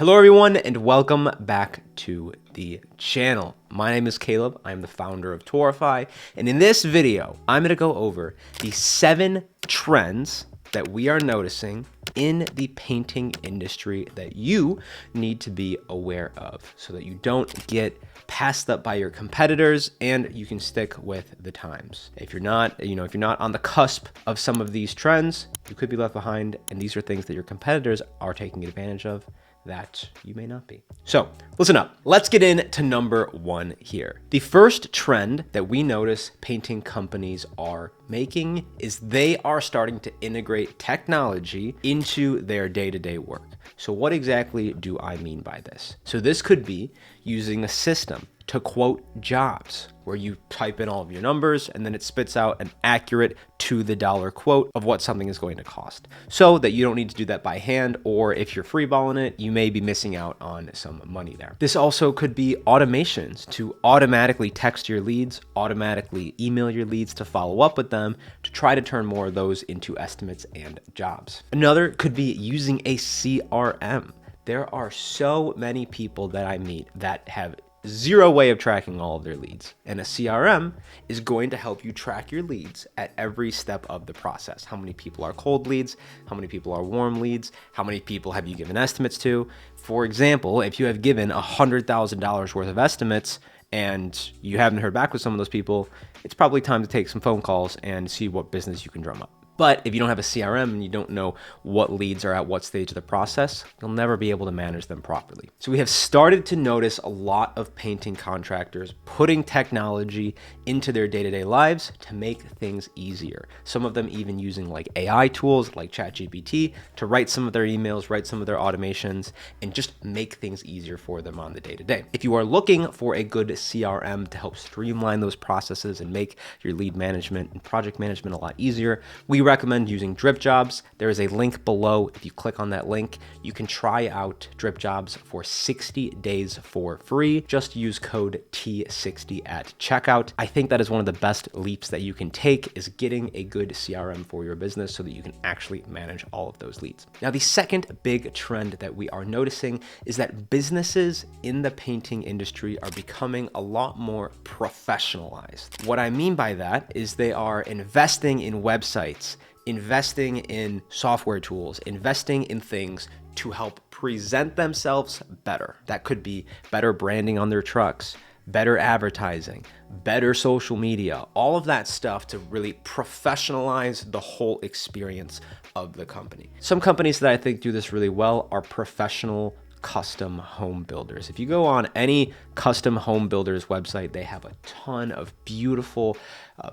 Hello everyone and welcome back to the channel. My name is Caleb. I'm the founder of Taurify, and in this video, I'm gonna go over the 7 trends that we are noticing in the painting industry that you need to be aware of so that you don't get passed up by your competitors and you can stick with the times. If you're not, if you're not on the cusp of some of these trends, you could be left behind, and these are things that your competitors are taking advantage of that you may not be. So listen up. Let's get into number 1 here. The first trend that we notice painting companies are making is they are starting to integrate technology into their day-to-day work. So what exactly do I mean by this? So this could be using a system to quote jobs, where you type in all of your numbers and then it spits out an accurate to the dollar quote of what something is going to cost, so that you don't need to do that by hand, or if you're freeballing it, you may be missing out on some money there. This also could be automations to automatically text your leads, automatically email your leads to follow up with them, to try to turn more of those into estimates and jobs. Another could be using a CRM. There are so many people that I meet that have zero way of tracking all of their leads. And a CRM is going to help you track your leads at every step of the process. How many people are cold leads? How many people are warm leads? How many people have you given estimates to? For example, if you have given $100,000 worth of estimates and you haven't heard back with some of those people, it's probably time to take some phone calls and see what business you can drum up. But if you don't have a CRM and you don't know what leads are at what stage of the process, you'll never be able to manage them properly. So we have started to notice a lot of painting contractors putting technology into their day-to-day lives to make things easier. Some of them even using like AI tools like ChatGPT to write some of their emails, write some of their automations, and just make things easier for them on the day-to-day. If you are looking for a good CRM to help streamline those processes and make your lead management and project management a lot easier, we recommend using Drip Jobs. There is a link below. If you click on that link, you can try out Drip Jobs for 60 days for free. Just use code T60 at checkout. I think that is one of the best leaps that you can take, is getting a good CRM for your business so that you can actually manage all of those leads. Now, the second big trend that we are noticing is that businesses in the painting industry are becoming a lot more professionalized. What I mean by that is they are investing in websites, investing in software tools, investing in things to help present themselves better. That could be better branding on their trucks, better advertising, better social media, all of that stuff to really professionalize the whole experience of the company. Some companies that I think do this really well are professional custom home builders. If you go on any custom home builder's website, they have a ton of beautiful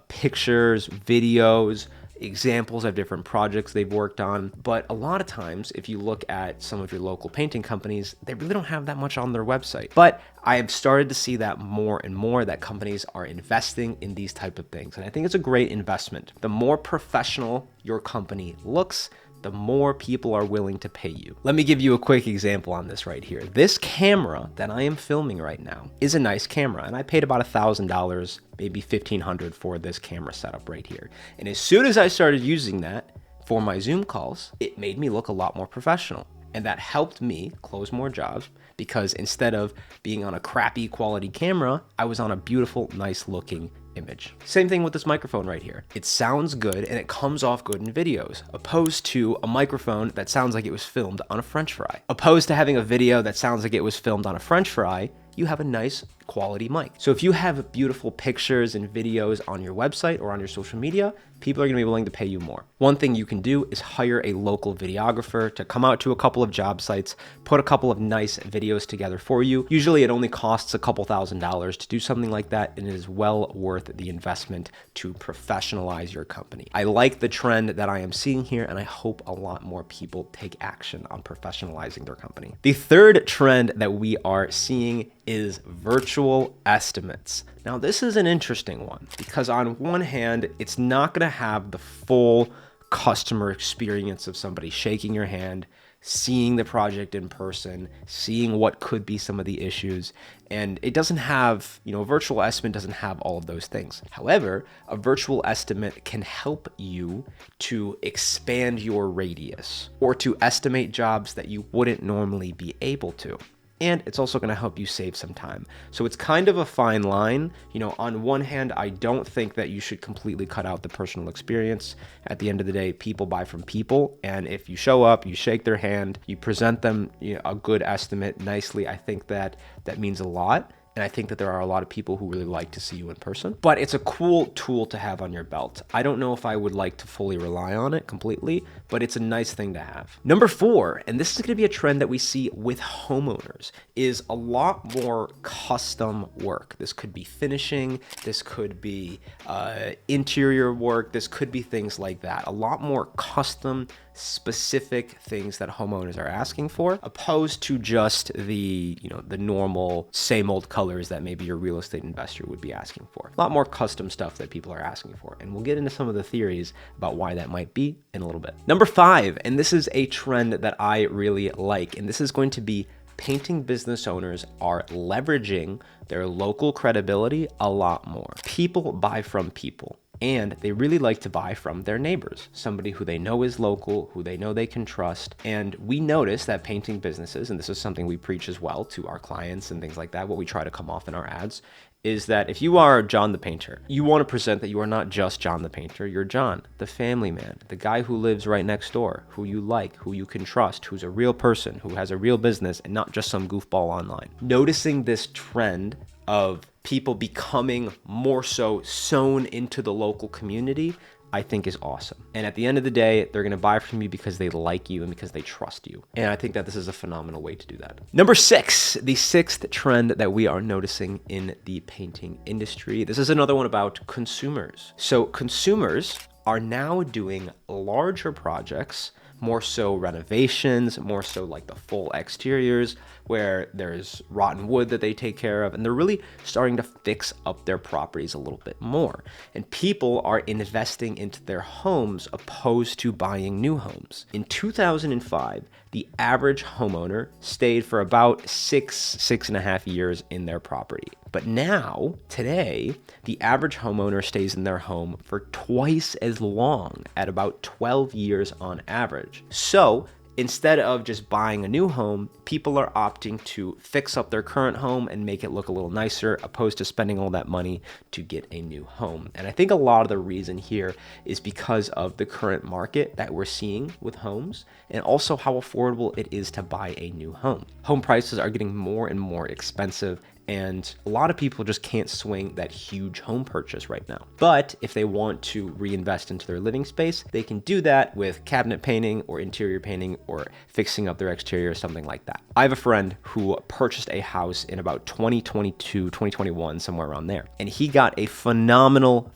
pictures, videos, examples of different projects they've worked on. But a lot of times, if you look at some of your local painting companies, they really don't have that much on their website. But I have started to see that more and more, that companies are investing in these type of things. And I think it's a great investment. The more professional your company looks, the more people are willing to pay you. Let me give you a quick example on this right here. This camera that I am filming right now is a nice camera, and I paid about $1,000, maybe $1,500 for this camera setup right here. And as soon as I started using that for my Zoom calls, it made me look a lot more professional. And that helped me close more jobs, because instead of being on a crappy quality camera, I was on a beautiful, nice looking image. Same thing with this microphone right here. It sounds good and it comes off good in videos, opposed to a microphone that sounds like it was filmed on a French fry. Opposed to having a video that sounds like it was filmed on a French fry, you have a nice quality mic. So if you have beautiful pictures and videos on your website or on your social media, people are gonna be willing to pay you more. One thing you can do is hire a local videographer to come out to a couple of job sites, put a couple of nice videos together for you. Usually it only costs a couple $1,000s to do something like that, and it is well worth the investment to professionalize your company. I like the trend that I am seeing here, and I hope a lot more people take action on professionalizing their company. The third trend that we are seeing is virtual estimates. Now, this is an interesting one, because on one hand, it's not going to have the full customer experience of somebody shaking your hand, seeing the project in person, seeing what could be some of the issues. And it doesn't have, a virtual estimate doesn't have all of those things. However, a virtual estimate can help you to expand your radius or to estimate jobs that you wouldn't normally be able to. And it's also going to help you save some time. So it's kind of a fine line. On one hand, I don't think that you should completely cut out the personal experience. At the end of the day, people buy from people. And if you show up, you shake their hand, you present them a good estimate nicely, I think that means a lot. And I think that there are a lot of people who really like to see you in person. But it's a cool tool to have on your belt. I don't know if I would like to fully rely on it completely, but it's a nice thing to have. Number 4, and this is going to be a trend that we see with homeowners, is a lot more custom work. This could be finishing, this could be interior work, this could be things like that. A lot more custom specific things that homeowners are asking for, opposed to just the normal same old colors that maybe your real estate investor would be asking for. A lot more custom stuff that people are asking for. And we'll get into some of the theories about why that might be in a little bit. Number 5, and this is a trend that I really like, and this is going to be painting business owners are leveraging their local credibility a lot more. People buy from people. And they really like to buy from their neighbors, somebody who they know is local, who they know they can trust. And we notice that painting businesses, and this is something we preach as well to our clients and things like that, what we try to come off in our ads, is that if you are John the Painter, you want to present that you are not just John the Painter, you're John, the family man, the guy who lives right next door, who you like, who you can trust, who's a real person, who has a real business and not just some goofball online. Noticing this trend of people becoming more so sewn into the local community, I think is awesome. And at the end of the day, they're going to buy from you because they like you and because they trust you. And I think that this is a phenomenal way to do that. Number 6, the 6th trend that we are noticing in the painting industry. This is another one about consumers. So consumers are now doing larger projects, more so renovations, more so like the full exteriors where there's rotten wood that they take care of, and they're really starting to fix up their properties a little bit more. And people are investing into their homes opposed to buying new homes. In 2005, the average homeowner stayed for about 6.5 years in their property. But now, today, the average homeowner stays in their home for twice as long, at about 12 years on average. So instead of just buying a new home, people are opting to fix up their current home and make it look a little nicer, opposed to spending all that money to get a new home. And I think a lot of the reason here is because of the current market that we're seeing with homes, and also how affordable it is to buy a new home. Home prices are getting more and more expensive, and a lot of people just can't swing that huge home purchase right now. But if they want to reinvest into their living space, they can do that with cabinet painting or interior painting or fixing up their exterior or something like that. I have a friend who purchased a house in about 2022, 2021, somewhere around there. And he got a phenomenal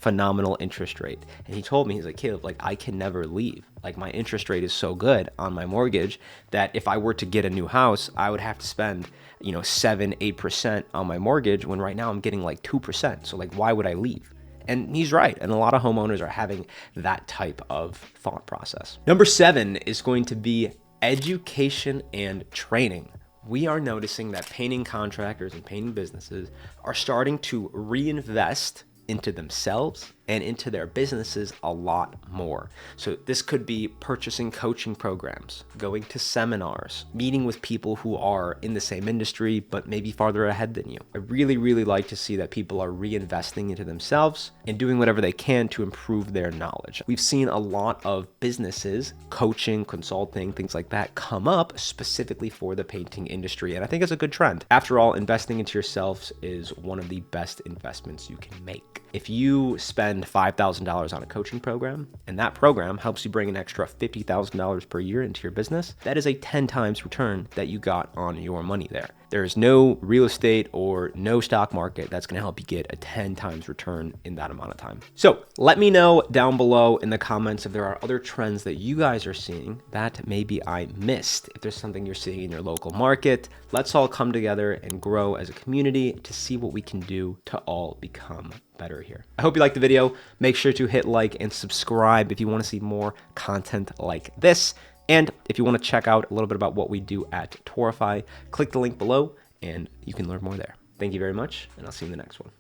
interest rate. And he told me, he's like, Caleb, like I can never leave. Like my interest rate is so good on my mortgage that if I were to get a new house, I would have to spend 7-8% on my mortgage, when right now I'm getting like 2%. So like, why would I leave? And he's right. And a lot of homeowners are having that type of thought process. Number 7 is going to be education and training. We are noticing that painting contractors and painting businesses are starting to reinvest into themselves and into their businesses a lot more. So this could be purchasing coaching programs, going to seminars, meeting with people who are in the same industry, but maybe farther ahead than you. I really like to see that people are reinvesting into themselves and doing whatever they can to improve their knowledge. We've seen a lot of businesses, coaching, consulting, things like that come up specifically for the painting industry. And I think it's a good trend. After all, investing into yourselves is one of the best investments you can make. If you spend $5,000 on a coaching program, and that program helps you bring an extra $50,000 per year into your business, that is a 10 times return that you got on your money there. There is no real estate or no stock market that's going to help you get a 10 times return in that amount of time. So let me know down below in the comments if there are other trends that you guys are seeing that maybe I missed. If there's something you're seeing in your local market, let's all come together and grow as a community to see what we can do to all become better here. I hope you liked the video. Make sure to hit like and subscribe if you want to see more content like this. And if you want to check out a little bit about what we do at Taurify, click the link below and you can learn more there. Thank you very much, and I'll see you in the next one.